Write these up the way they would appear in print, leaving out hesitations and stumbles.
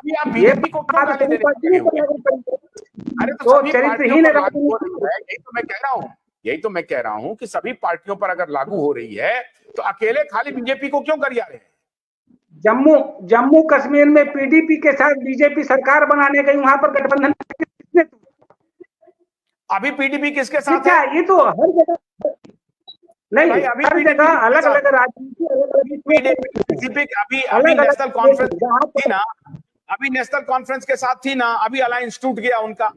अभी आप बीजेपी को क्यों गाली देने लगे हो? अरे तो सभी पार्टियों पर लागू हो रही है, यही तो मैं कह रहा हूँ, यही तो मैं कह रहा हूँ कि सभी पार्टियों पर अगर लागू हो रही है तो अकेले खाली बीजेपी को क्यों गरिया रहे हैं? जम्मू कश्मीर में पीडीपी के साथ बीजेपी सरकार बनाने गई, वहां पर गठबंधन किसने? अभी पीडीपी किसके साथ है? ये तो हर जगह नहीं, अभी हर जगह अलग अलग राजनीति, अभी नेशनल कॉन्फ्रेंस थी ना, अभी नेशनल कॉन्फ्रेंस के साथ थी ना, अभी अलायंस टूट गया उनका,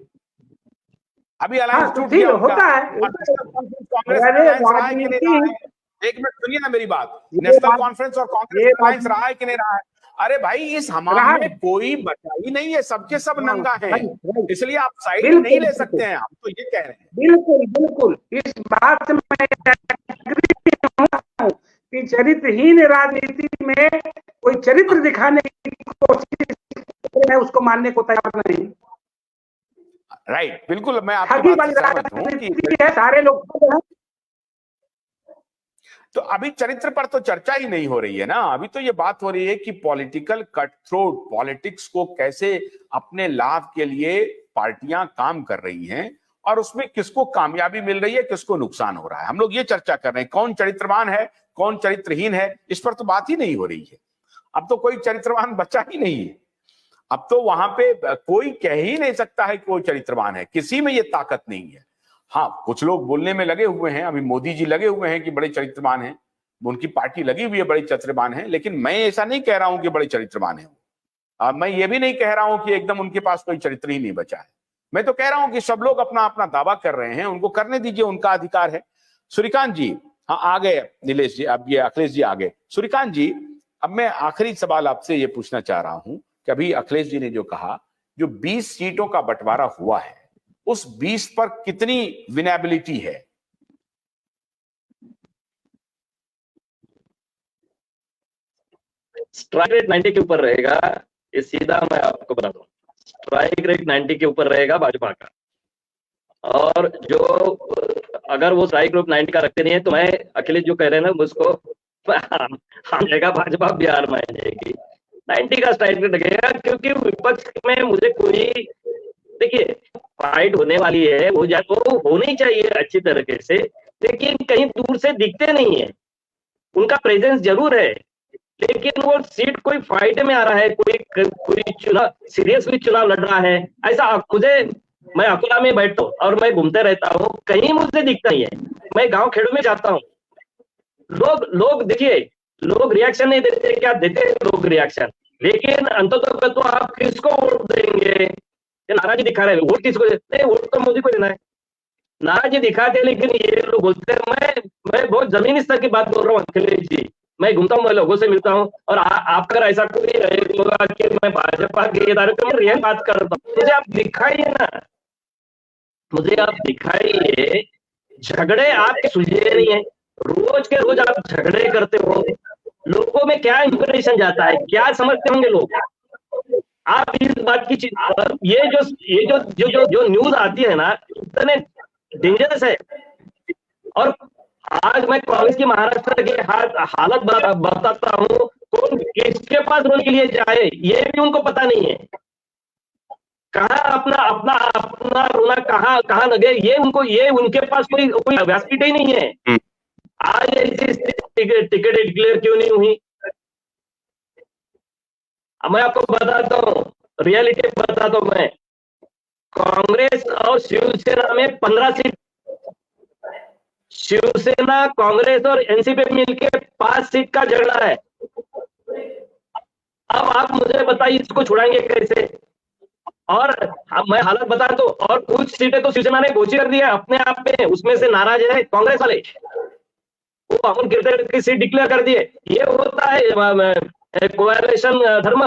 अभी अलायंस टूट गया होता है। कांग्रेस अलायंस रहा है कि नहीं रहा है? एक मिनट सुनिए ना मेरी बात, नेशनल कॉन्फ्रेंस और कांग्रेस अलायंस रहा है कि नहीं रहा है? अरे भाई इस हमाम में कोई बचा ही नहीं है, सबके सब नंगा है, इसलिए आप साइड नहीं ले सकते हैं, हम तो ये कह रहे हैं। बिल्कुल बिल्कुल, इस बात से मैं कि चरित्रहीन राजनीति में कोई चरित्र दिखाने की कोशिश है, उसको मानने को तैयार नहीं। राइट, बिल्कुल मैं आपकी बात से सहमत हूं कि सारे लोग। तो अभी चरित्र पर तो चर्चा ही नहीं हो रही है ना, अभी तो ये बात हो रही है कि पॉलिटिकल कट थ्रोट पॉलिटिक्स को कैसे अपने लाभ के लिए पार्टियां काम कर रही हैं और उसमें किसको कामयाबी मिल रही है, किसको नुकसान हो रहा है। हम लोग ये चर्चा कर रहे हैं कौन चरित्रवान है कौन चरित्रहीन है, इस पर तो बात ही नहीं हो रही है। अब तो कोई चरित्रवान बचा ही नहीं है, अब तो वहां पे कोई कह ही नहीं सकता है कोई चरित्रवान है, किसी में ये ताकत नहीं है। हाँ, कुछ लोग बोलने में लगे हुए हैं, अभी मोदी जी लगे हुए हैं कि बड़े चरित्रवान हैं, उनकी पार्टी लगी हुई है बड़े चरित्रवान है, लेकिन मैं ऐसा नहीं कह रहा हूं कि बड़े चरित्रवान है। मैं ये भी नहीं कह रहा हूं कि एकदम उनके पास कोई चरित्र ही नहीं बचा है। मैं तो कह रहा हूं कि सब लोग अपना अपना दावा कर रहे हैं, उनको करने दीजिए, उनका अधिकार है। सूर्यकांत जी, हाँ आ गए नीलेश जी, अब ये अखिलेश जी आ गए। सूर्यकांत जी, अब मैं आखिरी सवाल आपसे ये पूछना चाह रहा हूं कि अभी अखिलेश जी ने जो कहा, जो 20 सीटों का बंटवारा हुआ है उस 20 पर कितनी विनेबिलिटी है? स्ट्राइक रेट 90 के ऊपर रहेगा, ये सीधा मैं आपको बता दूं, स्ट्राइक रेट 90 के ऊपर रहेगा भाजपा का। और जो अगर वो स्ट्राइक रेट 90 का रखते नहीं है तो मैं अखिलेश जो कह रहे हैं ना उसको हम जाएगा, भाजपा बिहार में जाएगी। 90 का स्ट्राइक रेट लगेगा, क्योंकि विपक्ष में मुझे कोई, देखिए फाइट होने वाली है, वो तो होनी चाहिए अच्छी तरीके से, लेकिन कहीं दूर से दिखते नहीं है, उनका प्रेजेंस जरूर है, लेकिन वो सीट कोई फाइट में आ रहा है, कोई चुनाव सीरियसली चुनाव लड़ रहा है, ऐसा मुझे, मैं अकोला में बैठता हूँ और मैं घूमते रहता हूँ, कहीं मुझे दिखता नहीं है। मैं गांव खेड़ों में जाता हूँ, लोग देखिए, लोग रिएक्शन नहीं देते, क्या देते लोग रिएक्शन, लेकिन अंततः तो आप किसको वोट देंगे? नाराजी दिखा रहे हैं, वोट किसको देते? वोट तो मोदी को देना है, नाराजी दिखाते हैं। लेकिन ये लोग बोलते हैं, मैं बहुत जमीनी स्तर की बात बोल रहा हूँ अखिलेश जी, मैं घूमता हूँ, मैं लोगों से मिलता हूँ, और आपका ऐसा कोई होगा कि मैं भाजपा के इदारे पे रियल बात करता हूँ, मुझे आप दिखाइए ना, मुझे आप दिखाइए। झगड़े आपके सुलझे नहीं है, रोज के रोज आप झगड़े करते हो, लोगों में क्या इंप्रेशन जाता है, क्या समझते होंगे लोग? आप इस बात की ये जो न्यूज आती है ना, इतने डेंजरस है। और आज मैं कांग्रेस की महाराष्ट्र की हालत बताता हूँ, कौन किसके पास रोने के लिए जाए ये भी उनको पता नहीं है, कहाँ अपना रोना कहाँ लगे, ये उनके पास कोई व्यासपीठ ही नहीं है। आज ऐसी टिकट डिक्लेयर क्यों नहीं हुई? मैं आपको बताता हूँ, रियलिटी बताता हूँ मैं, कांग्रेस और शिवसेना में 15 सीट, शिवसेना कांग्रेस और एनसीपी मिलकर 5 सीट का झगड़ा है। अब आप मुझे बताइए इसको छुड़ाएंगे कैसे? और मैं हालत बता दो, और कुछ सीटें तो शिवसेना ने घोषित कर दी है अपने आप में, उसमें से नाराज है कांग्रेस वाले, वो अमन कीर्तन की सीट डिक्लेयर कर दिए। ये होता है कोएलिशन धर्म।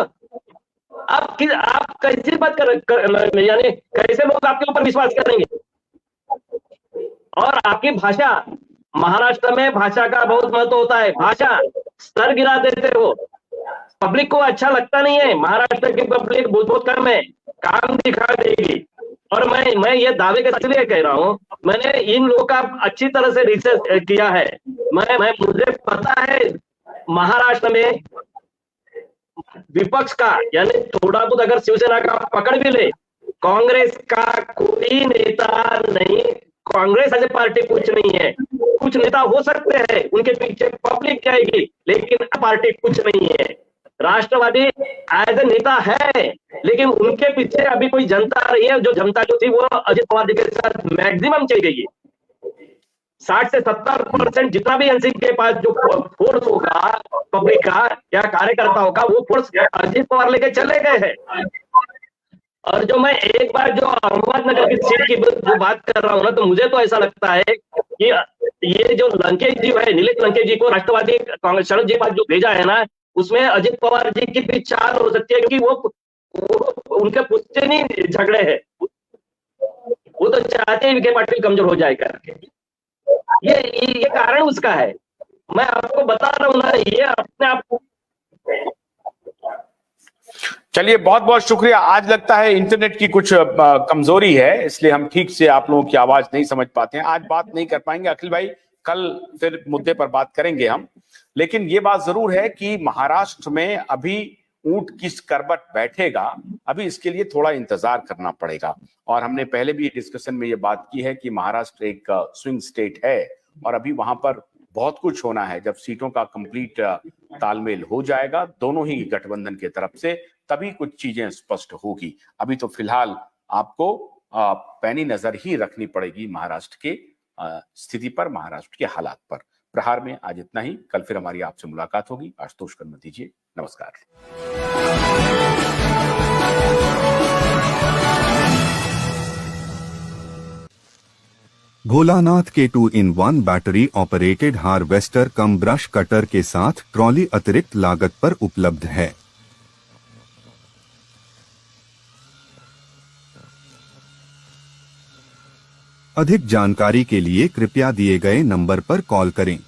आप कैसी बात यानी कैसे लोग आपके ऊपर विश्वास करेंगे? और आपकी भाषा, महाराष्ट्र में भाषा का बहुत महत्व होता है, भाषा स्तर गिरा देते हो, पब्लिक को अच्छा लगता नहीं है, महाराष्ट्र की पब्लिक बहुत कम है, काम दिखा देगी। और मैं ये दावे के इसलिए कह रहा हूँ, मैंने इन लोगों का अच्छी तरह से रिसर्च किया है, मुझे पता है महाराष्ट्र में विपक्ष का, यानी थोड़ा बहुत अगर शिवसेना का पकड़ भी ले, कांग्रेस का कोई नेता नहीं, कांग्रेस एज ए पार्टी कुछ नहीं है। कुछ नेता हो सकते हैं, उनके पीछे पब्लिक जाएगी, लेकिन पार्टी कुछ नहीं है। राष्ट्रवादी एज ए नेता है, लेकिन उनके पीछे अभी कोई जनता रही है। जो जनता जो थी वो अजित पवार जी के साथ मैक्सिमम चली गई है। 60 से 70% जितना भी एनसीपी के पास जो फोर्स होगा पब्लिक का या कार्यकर्ता होगा, वो फोर्स अजित पवार लेके चले गए हैं। और जो मैं एक बार जो अहमदनगर की सीट की जो बात कर रहा हूं ना, तो मुझे तो ऐसा लगता है कि ये जो लंकेश जी है, नीलेश लंकेश जी को राष्ट्रवादी कांग्रेस शरद जी के पास जो भेजा है ना, उसमें अजित पवार जी की भी चाल हो सकती है, क्योंकि वो उनके पुश्ते नहीं झगड़े हैं। वो तो चाहते हैं विखे पाटिल कमजोर हो जाए करके। ये कारण उसका है। मैं आपको बता रहा हूं ना, ये अपने आप। चलिए, बहुत बहुत शुक्रिया। आज लगता है इंटरनेट की कुछ कमजोरी है, इसलिए हम ठीक से आप लोगों की आवाज नहीं समझ पाते हैं। आज बात नहीं कर पाएंगे अखिल भाई, कल फिर मुद्दे पर बात करेंगे हम। लेकिन ये बात जरूर है कि महाराष्ट्र में अभी ऊंट किस करवट बैठेगा, अभी इसके लिए थोड़ा इंतजार करना पड़ेगा। और हमने पहले भी डिस्कशन में ये बात की है कि महाराष्ट्र एक स्विंग स्टेट है और अभी वहां पर बहुत कुछ होना है। जब सीटों का कंप्लीट तालमेल हो जाएगा दोनों ही गठबंधन के तरफ से, तभी कुछ चीजें स्पष्ट होगी। अभी तो फिलहाल आपको पैनी नजर ही रखनी पड़ेगी महाराष्ट्र के स्थिति पर, महाराष्ट्र के हालात पर। प्रहार में आज इतना ही। कल फिर हमारी आपसे मुलाकात होगी। आशुतोष कर्म दीजिए। नमस्कार। भोलानाथ के 2-in-1 बैटरी ऑपरेटेड हार्वेस्टर कम ब्रश कटर के साथ ट्रॉली अतिरिक्त लागत पर उपलब्ध है। अधिक जानकारी के लिए कृपया दिए गए नंबर पर कॉल करें।